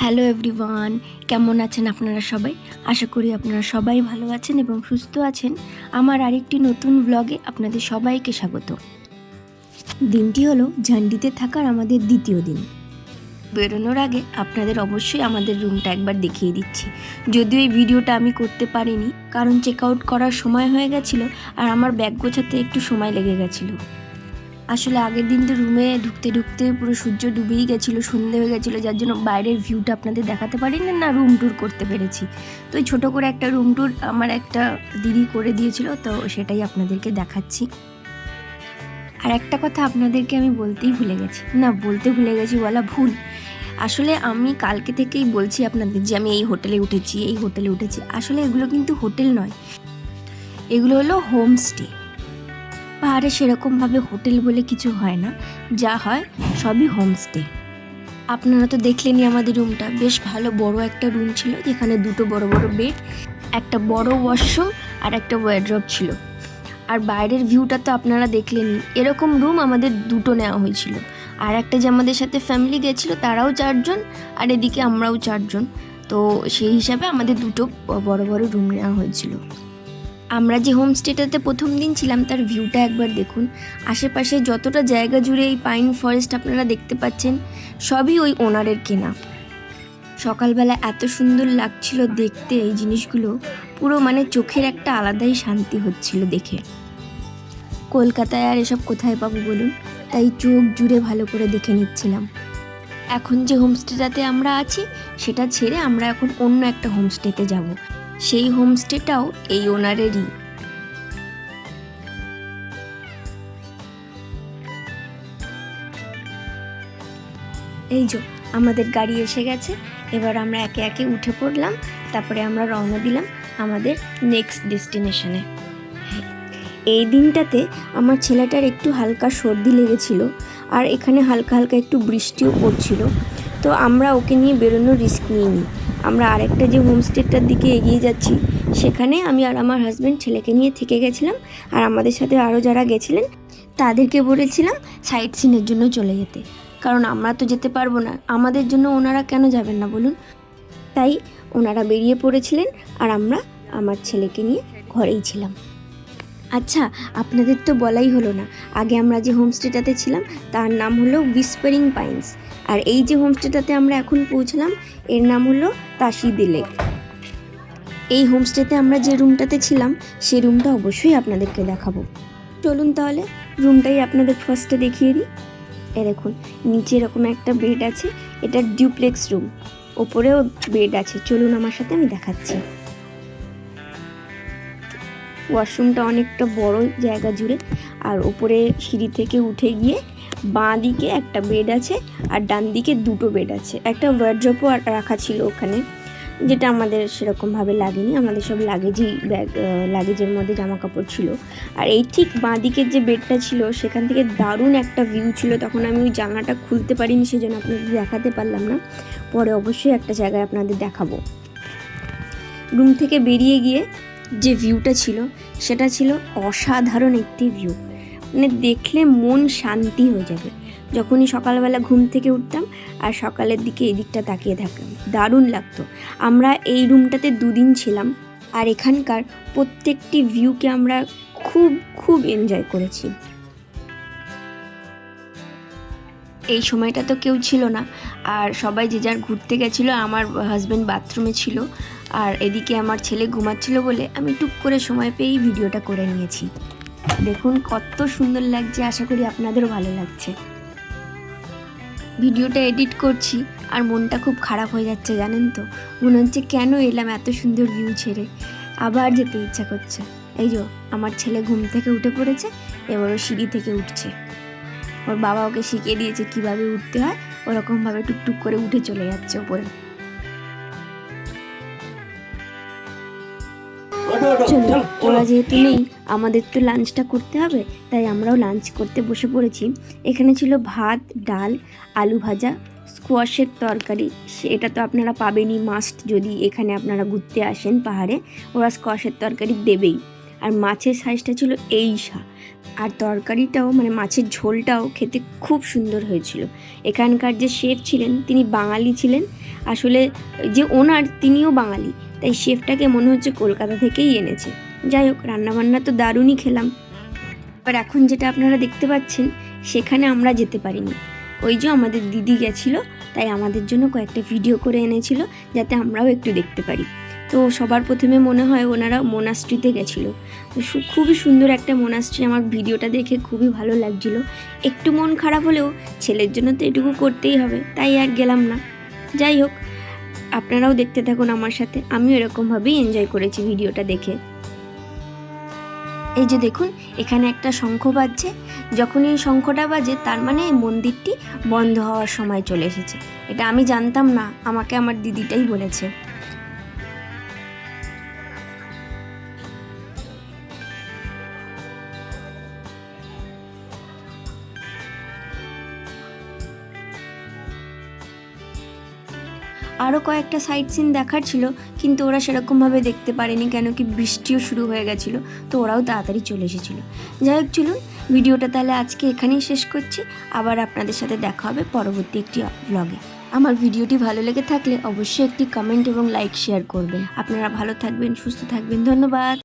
Hello everyone, কেমন আছেন আপনারা সবাই? আশা করি আপনারা সবাই ভালো আছেন এবং সুস্থ আছেন। আমার আরেকটি নতুন ব্লগে আপনাদের সবাইকে স্বাগত। দিনটি হলো ঝান্ডিতে থাকার আমাদের দ্বিতীয় দিন। বেরোনোর আগে আপনাদের অবশ্যই আমাদের রুমটা একবার দেখিয়ে দিচ্ছি। যদিও এই ভিডিওটা আমি করতে পারিনি, কারণ চেক আউট করার সময় হয়ে গেছিলো আর আমার ব্যাগ গোছাতে একটু সময় লেগে গেছিলো। আসলে আগের দিন তো রুমে ঢুকতে ঢুকতে পুরো সূর্য ডুবেই গেছিলো, সন্ধে হয়ে গেছিলো, যার জন্য বাইরের ভিউটা আপনাদের দেখাতে পারিনি, না রুম ট্যুর করতে পেরেছি। তো ওই ছোটো করে একটা রুম ট্যুর আমার একটা দিদি করে দিয়েছিল, তো সেটাই আপনাদেরকে দেখাচ্ছি। আর একটা কথা আপনাদেরকে আমি বলতেই ভুলে গেছি, না বলতে ভুলে গেছি বলা ভুল। আসলে আমি কালকে থেকেই বলছি আপনাদের যে আমি এই হোটেলে উঠেছি, এই হোটেলে উঠেছি। আসলে এগুলো কিন্তু হোটেল নয়, এগুলো হলো হোমস্টে। পাহাড়ে সেরকমভাবে হোটেল বলে কিছু হয় না, যা হয় সবই হোমস্টে। আপনারা তো দেখলেনই আমাদের রুমটা, বেশ ভালো বড় একটা রুম ছিল, যেখানে দুটো বড় বড় বেড, একটা বড় ওয়াশরুম আর একটা ওয়ার্ড্রপ ছিল। আর বাইরের ভিউটা তো আপনারা দেখলেনই। এরকম রুম আমাদের দুটো নেওয়া হয়েছিল, আর একটা যে আমাদের সাথে ফ্যামিলি গেছিলো তারাও 4 জন, আর এদিকে আমরাও 4 জন। তো সেই হিসাবে আমাদের দুটো বড় বড় রুম নেওয়া হয়েছিল। আমরা যে হোমস্টেটাতে প্রথম দিন ছিলাম তার ভিউটা একবার দেখুন। আশেপাশে যতটা জায়গা জুড়ে এই পাইন ফরেস্ট আপনারা দেখতে পাচ্ছেন, সবই ওই ওনারের কেনা। সকালবেলা এত সুন্দর লাগছিল দেখতে এই জিনিসগুলো, পুরো মানে চোখের একটা আলাদাই শান্তি হচ্ছিল দেখে। কলকাতায় আর এসব কোথায় পাবো বলুন, তাই চোখ জুড়ে ভালো করে দেখে নিচ্ছিলাম। এখন যে হোমস্টেটাতে আমরা আছি সেটা ছেড়ে আমরা এখন অন্য একটা হোমস্টেতে যাব। সেই হোমস্টেটাও এই ওনারেরই। এই যে আমাদের গাড়ি এসে গেছে, এবার আমরা একে একে উঠে পড়লাম, তারপরে আমরা রওনা দিলাম আমাদের নেক্সট ডেস্টিনেশনে। এই দিনটাতে আমার ছেলেটার একটু হালকা সর্দি লেগেছিল, আর এখানে হালকা হালকা একটু বৃষ্টিও পড়ছিল। তো আমরা ওকে নিয়ে বেরোনোর রিস্ক নিইনি। আমরা আরেকটা যে হোমস্টেটার দিকে এগিয়ে যাচ্ছি, সেখানে আমি আর আমার হাজব্যান্ড ছেলেকে নিয়ে থেকে গেছিলাম, আর আমাদের সাথে আরও যারা গেছিলেন তাদেরকে বলেছিলাম সাইট সিনের জন্য চলে যেতে, কারণ আমরা তো যেতে পারবো না, আমাদের জন্য ওনারা কেন যাবেন না বলুন। তাই ওনারা বেরিয়ে পড়েছিলেন, আর আমরা আমার ছেলেকে নিয়ে ঘরেই ছিলাম। আচ্ছা, আপনাদের তো বলাই হলো না, আগে আমরা যে হোমস্টেটাতে ছিলাম তার নাম হলো হুইসপারিং পাইন্স, আর এই যে হোমস্টেটাতে আমরা এখন পৌঁছলাম এর নাম হলো তাসিদি লেক। এই হোমস্টেতে আমরা যে রুমটাতে ছিলাম সেই রুমটা অবশ্যই আপনাদেরকে দেখাবো। চলুন তাহলে রুমটাই আপনাদের ফার্স্টে দেখিয়ে দিই। দেখুন নিচে এরকম একটা বেড আছে, এটা ডিউপ্লেক্স রুম, ওপরেও বেড আছে। চলুন আমার সাথে, আমি দেখাচ্ছি। ওয়াশরুমটা অনেকটা বড় জায়গা জুড়ে, আর ওপরে সিঁড়ি থেকে উঠে গিয়ে বাঁ দিকে একটা বেড আছে আর ডান দিকে দুটো বেড আছে। একটা ওয়ার্ড্রপও রাখা ছিল ওখানে, যেটা আমাদের সেরকমভাবে লাগেনি, আমাদের সব লাগেজের মধ্যে জামা কাপড় ছিল। আর এই ঠিক বাঁ দিকের যে বেডটা ছিল সেখান থেকে দারুণ একটা ভিউ ছিল। তখন আমি ওই জানলাটা খুলতে পারিনি, সেজন্য আপনাদের দেখাতে পারলাম না, পরে অবশ্যই একটা জায়গায় আপনাদের দেখাবো। রুম থেকে বেরিয়ে গিয়ে যে ভিউটা ছিল সেটা ছিল অসাধারণ একটি ভিউ, মানে দেখলে মন শান্তি হয়ে যাবে। যখনই সকালবেলা ঘুম থেকে উঠতাম আর সকালের দিকে এই দিকটা তাকিয়ে থাকতাম, দারুণ লাগতো। আমরা এই রুমটাতে 2 দিন ছিলাম, আর এখানকার প্রত্যেকটি ভিউকে আমরা খুব খুব এনজয় করেছি। এই সময়টা তো কেউ ছিল না, আর সবাই যে যার ঘুরতে গেছিলো। আমার হাজব্যান্ড বাথরুমে ছিল, আর এদিকে আমার ছেলে ঘুমাচ্ছিল বলে আমি টুক করে সময় পেয়েই ভিডিওটা করে নিয়েছি। দেখুন কত সুন্দর লাগছে, আশা করি আপনাদেরও ভালো লাগছে। ভিডিওটা এডিট করছি আর মনটা খুব খারাপ হয়ে যাচ্ছে, জানেন তো, মনে হচ্ছে কেন এলাম এত সুন্দর ভিউ ছেড়ে, আবার যেতে ইচ্ছা করছে। এই যে আমার ছেলে ঘুম থেকে উঠে পড়েছে, এবারও সিঁড়ি থেকে উঠছে। ওর বাবা ওকে শিখিয়ে দিয়েছে কিভাবে উঠতে হয়, ওরকমভাবে টুকটুক করে উঠে চলে যাচ্ছে ওপরে। চলো, ওরা যেহেতু নেই আমাদের তো লাঞ্চটা করতে হবে, তাই আমরাও লাঞ্চ করতে বসে পড়েছি। এখানে ছিল ভাত, ডাল, আলু ভাজা, স্কোয়াশের তরকারি। সেটা তো আপনারা পাবেনই মাস্ট, যদি এখানে আপনারা ঘুরতে আসেন পাহাড়ে, ওরা স্কোয়াশের তরকারি দেবেই। আর মাছের সাইজটা ছিল এইসা। আর তরকারিটাও মানে মাছের ঝোলটাও খেতে খুব সুন্দর হয়েছিল। এখানকার যে শেফ ছিলেন তিনি বাঙালি ছিলেন, আসলে যে ওনার তিনিও বাঙালি, তাই শেফটাকে মনে হচ্ছে কলকাতা থেকেই এনেছে। যাই হোক, রান্নাবান্না তো দারুণই খেলাম। আর এখন যেটা আপনারা দেখতে পাচ্ছেন সেখানে আমরা যেতে পারিনি, ওই যে আমাদের দিদি গেছিলো, তাই আমাদের জন্য কয়েকটা ভিডিও করে এনেছিল যাতে আমরাও একটু দেখতে পারি। তো সবার প্রথমে মনে হয় ওনারা মোনাস্ট্রিতে গেছিলো। তো খুবই সুন্দর একটা মোনাস্ট্রি, আমার ভিডিওটা দেখে খুবই ভালো লাগছিলো। একটু মন খারাপ হলেও ছেলের জন্য তো এটুকু করতেই হবে, তাই আর গেলাম না। যাই হোক, আপনারাও দেখতে থাকুন আমার সাথে, আমিও এরকমভাবেই এনজয় করেছি ভিডিওটা দেখে। এই যে দেখুন, এখানে একটা শঙ্খ বাজছে। যখন এই শঙ্খটা বাজে তার মানে এই মন্দিরটি বন্ধ হওয়ার সময় চলে এসেছে। এটা আমি জানতাম না, আমাকে আমার দিদিটাই বলেছে। আরও কয়েকটা সাইট সিন দেখার ছিল, কিন্তু ওরা সেরকমভাবে দেখতে পারেনি, কেন কি বৃষ্টিও শুরু হয়ে গেছিলো, তো ওরাও তাড়াতাড়ি চলে এসেছিলো। যাই হোক, চলুন ভিডিওটা তাহলে আজকে এখানেই শেষ করছি। আবার আপনাদের সাথে দেখা হবে পরবর্তী একটি ব্লগে। আমার ভিডিওটি ভালো লেগে থাকলে অবশ্যই একটি কমেন্ট এবং লাইক শেয়ার করবেন। আপনারা ভালো থাকবেন, সুস্থ থাকবেন, ধন্যবাদ।